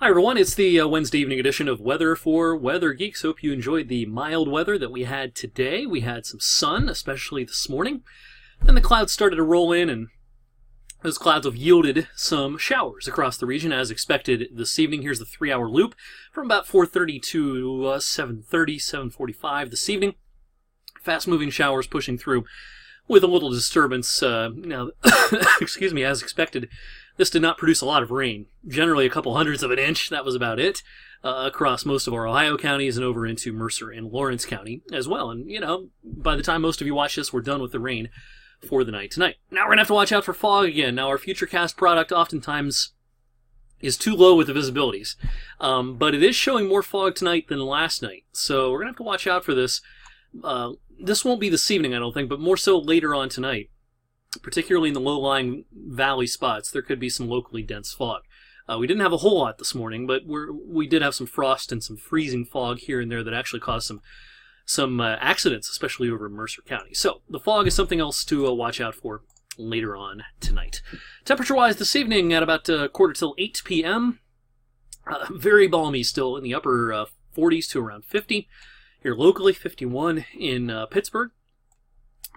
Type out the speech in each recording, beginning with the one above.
Hi everyone, it's the Wednesday evening edition of Weather for Weather Geeks. Hope you enjoyed the mild weather that we had today. We had some sun, especially this morning. Then the clouds started to roll in, and those clouds have yielded some showers across the region as expected this evening. Here's the 3-hour loop from about 4:30 to 7:30, 7:45 this evening. Fast-moving showers pushing through with a little disturbance. Now, excuse me, as expected, this did not produce a lot of rain. Generally a couple hundredths of an inch, that was about it, across most of our Ohio counties and over into Mercer and Lawrence County as well. And, you know, by the time most of you watch this, we're done with the rain for the night tonight. Now we're going to have to watch out for fog again. Now our Futurecast product oftentimes is too low with the visibilities, but it is showing more fog tonight than last night. So we're going to have to watch out for this. This won't be this evening, I don't think, but more so later on tonight. Particularly in the low-lying valley spots, there could be some locally dense fog. We didn't have a whole lot this morning, but we did have some frost and some freezing fog here and there that actually caused some accidents, especially over in Mercer County. So the fog is something else to watch out for later on tonight. Temperature-wise this evening at about quarter till 8 p.m. Very balmy still in the upper 40s to around 50. Here locally, 51 in Pittsburgh.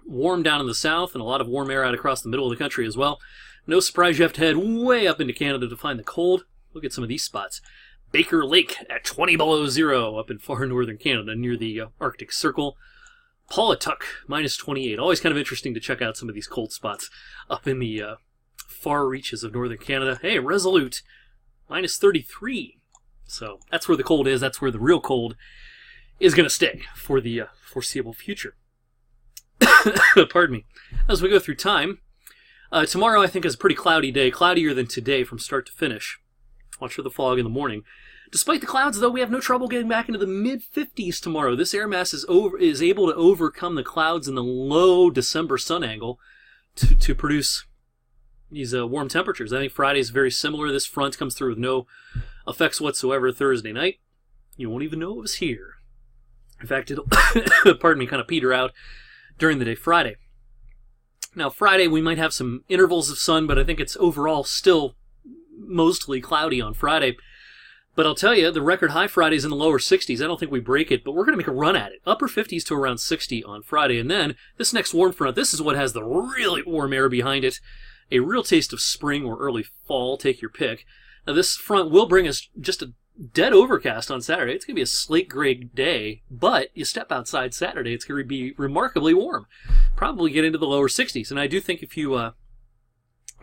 Warm down in the south and a lot of warm air out across the middle of the country as well. No surprise you have to head way up into Canada to find the cold. Look at some of these spots. Baker Lake at 20 below zero up in far northern Canada near the Arctic Circle. Paulatuck, minus 28. Always kind of interesting to check out some of these cold spots up in the far reaches of northern Canada. Hey, Resolute, minus 33. So that's where the cold is. That's where the real cold is going to stay for the foreseeable future. Pardon me. As we go through time, tomorrow I think is a pretty cloudy day, cloudier than today from start to finish. Watch for the fog in the morning. Despite the clouds, though, we have no trouble getting back into the mid-50s tomorrow. This air mass is able to overcome the clouds and the low December sun angle to produce these warm temperatures. I think Friday is very similar. This front comes through with no effects whatsoever Thursday night. You won't even know it was here. In fact, it'll, pardon me, kind of peter out during the day Friday. Now Friday we might have some intervals of sun, but I think it's overall still mostly cloudy on Friday. But I'll tell you, the record high Friday's in the lower 60s. I don't think we break it, but we're going to make a run at it. Upper 50s to around 60 on Friday. And then this next warm front, this is what has the really warm air behind it. A real taste of spring or early fall, take your pick. Now this front will bring us just a dead overcast on Saturday. It's going to be a slate gray day, but you step outside Saturday, it's going to be remarkably warm. Probably get into the lower 60s. And I do think if you want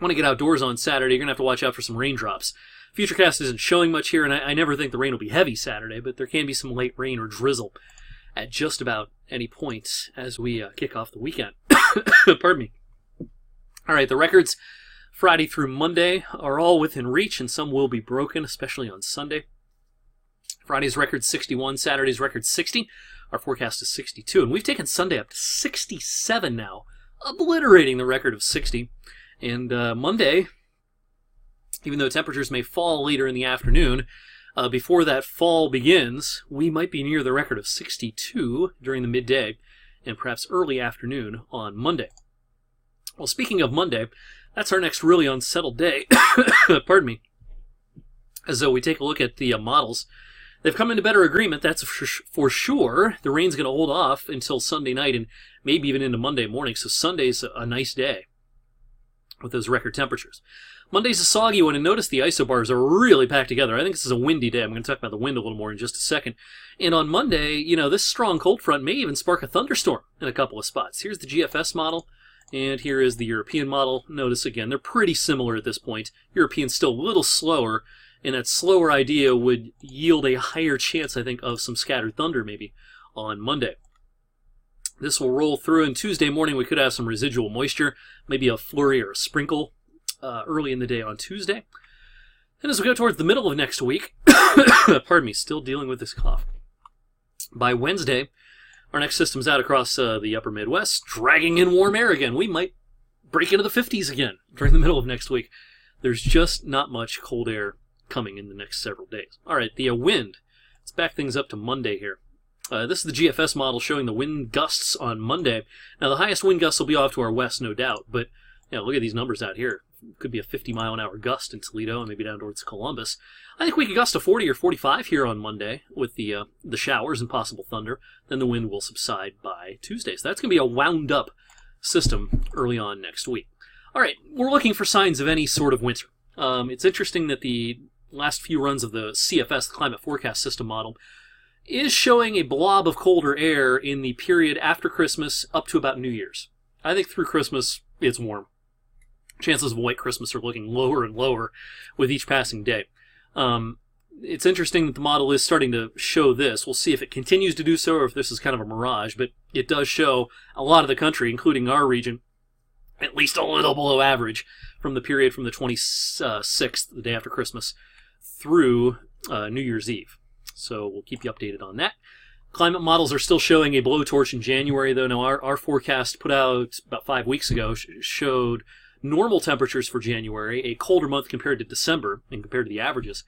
to get outdoors on Saturday, you're going to have to watch out for some raindrops. Futurecast isn't showing much here, and I never think the rain will be heavy Saturday, but there can be some late rain or drizzle at just about any point as we kick off the weekend. Pardon me. All right, the records Friday through Monday are all within reach, and some will be broken, especially on Sunday. Friday's record 61, Saturday's record 60. Our forecast is 62, and we've taken Sunday up to 67 now, obliterating the record of 60. And Monday, even though temperatures may fall later in the afternoon, before that fall begins, we might be near the record of 62 during the midday and perhaps early afternoon on Monday. Well, speaking of Monday, that's our next really unsettled day. Pardon me. As though we take a look at the models, they've come into better agreement, that's for sure. The rain's going to hold off until Sunday night and maybe even into Monday morning, so Sunday's a nice day with those record temperatures. Monday's a soggy one, and notice the isobars are really packed together. I think this is a windy day. I'm going to talk about the wind a little more in just a second. And on Monday, you know, this strong cold front may even spark a thunderstorm in a couple of spots. Here's the GFS model, and here is the European model. Notice again, they're pretty similar at this point. European's still a little slower, and that slower idea would yield a higher chance, I think, of some scattered thunder maybe on Monday. This will roll through, and Tuesday morning we could have some residual moisture, maybe a flurry or a sprinkle early in the day on Tuesday. And as we go towards the middle of next week, pardon me, still dealing with this cough. By Wednesday, our next system's out across the upper Midwest, dragging in warm air again. We might break into the 50s again during the middle of next week. There's just not much cold air coming in the next several days. All right, the wind. Let's back things up to Monday here. This is the GFS model showing the wind gusts on Monday. Now, the highest wind gusts will be off to our west, no doubt, but you know, look at these numbers out here. could be a 50-mile-an-hour gust in Toledo and maybe down towards Columbus. I think we could gust to 40 or 45 here on Monday with the showers and possible thunder. Then the wind will subside by Tuesday. So that's going to be a wound-up system early on next week. All right, we're looking for signs of any sort of winter. It's interesting that the last few runs of the CFS, the Climate Forecast System model, is showing a blob of colder air in the period after Christmas up to about New Year's. I think through Christmas, it's warm. Chances of a white Christmas are looking lower and lower with each passing day. It's interesting that the model is starting to show this. We'll see if it continues to do so or if this is kind of a mirage, but it does show a lot of the country, including our region, at least a little below average from the period from the 26th, the day after Christmas, through New Year's Eve. So we'll keep you updated on that. Climate models are still showing a blowtorch in January, though. Now, our forecast put out about 5 weeks ago showed normal temperatures for January, a colder month compared to December and compared to the averages.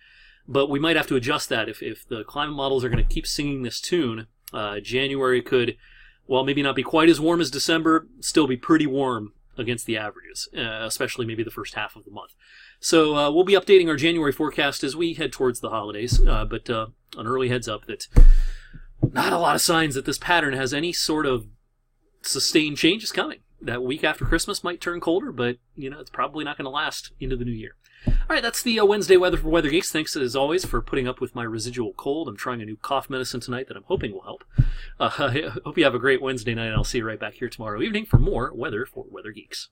But we might have to adjust that if the climate models are going to keep singing this tune. January could, well, maybe not be quite as warm as December, still be pretty warm against the averages, especially maybe the first half of the month. So we'll be updating our January forecast as we head towards the holidays, but an early heads up that not a lot of signs that this pattern has any sort of sustained changes coming. That week after Christmas might turn colder, but it's probably not going to last into the new year. All right, that's the Wednesday weather for Weather Geeks. Thanks as always for putting up with my residual cold. I'm trying a new cough medicine tonight that I'm hoping will help. I hope you have a great Wednesday night, and I'll see you right back here tomorrow evening for more weather for Weather Geeks.